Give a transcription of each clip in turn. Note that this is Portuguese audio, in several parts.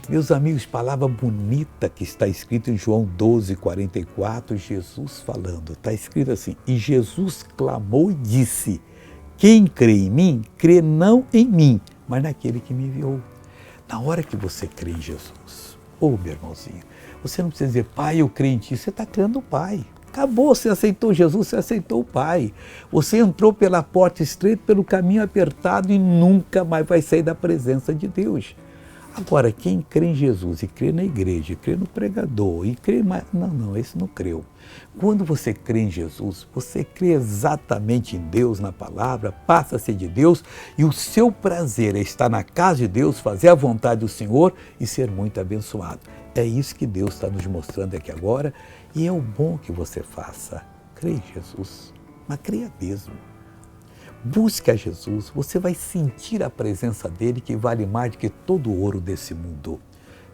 Meus amigos, palavra bonita que está escrita em João 12:44, Jesus falando, está escrito assim: e Jesus clamou e disse: quem crê em mim, crê não em mim, mas naquele que me enviou. Na hora que você crê em Jesus, meu irmãozinho, você não precisa dizer, pai, eu creio em ti, você está crendo no Pai. Acabou, você aceitou Jesus, você aceitou o Pai. Você entrou pela porta estreita, pelo caminho apertado e nunca mais vai sair da presença de Deus. Agora, quem crê em Jesus e crê na igreja, crê no pregador e crê mais... Não, esse não creu. Quando você crê em Jesus, você crê exatamente em Deus, na palavra, passa a ser de Deus e o seu prazer é estar na casa de Deus, fazer a vontade do Senhor e ser muito abençoado. É isso que Deus está nos mostrando aqui agora e é o bom que você faça. Crê em Jesus, mas creia mesmo. Busque a Jesus, você vai sentir a presença dele que vale mais do que todo o ouro desse mundo.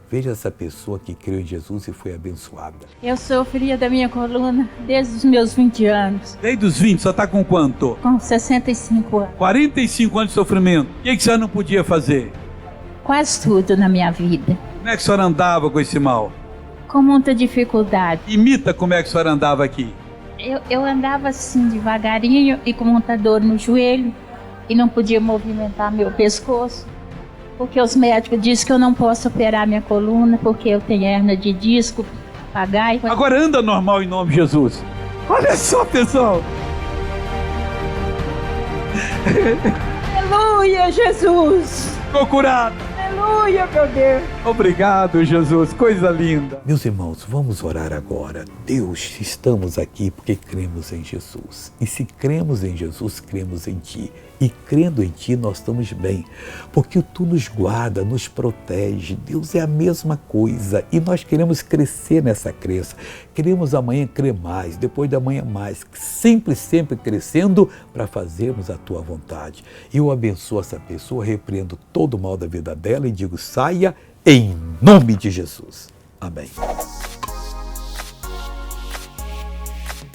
Veja essa pessoa que creu em Jesus e foi abençoada. Eu sofria da minha coluna desde os meus 20 anos. Desde os 20, só está com quanto? Com 65 anos. 45 anos de sofrimento. O que a senhora não podia fazer? Quase tudo na minha vida. Como é que a senhora andava com esse mal? Com muita dificuldade. Imita como é que a senhora andava aqui. Eu andava assim devagarinho e com muita dor no joelho e não podia movimentar meu pescoço, porque os médicos dizem que eu não posso operar minha coluna porque eu tenho hérnia de disco, papagaio. Agora anda normal em nome de Jesus. Olha só, pessoal. Aleluia, Jesus! Ficou curado. Aleluia, meu Deus! Obrigado, Jesus. Coisa linda. Meus irmãos, vamos orar agora. Deus, estamos aqui porque cremos em Jesus. E se cremos em Jesus, cremos em Ti. E crendo em Ti, nós estamos bem. Porque Tu nos guarda, nos protege. Deus é a mesma coisa. E nós queremos crescer nessa crença. Queremos amanhã crer mais, depois da manhã mais. Sempre crescendo para fazermos a Tua vontade. Eu abençoo essa pessoa, repreendo todo o mal da vida dela e digo, saia em nome de Jesus. Amém.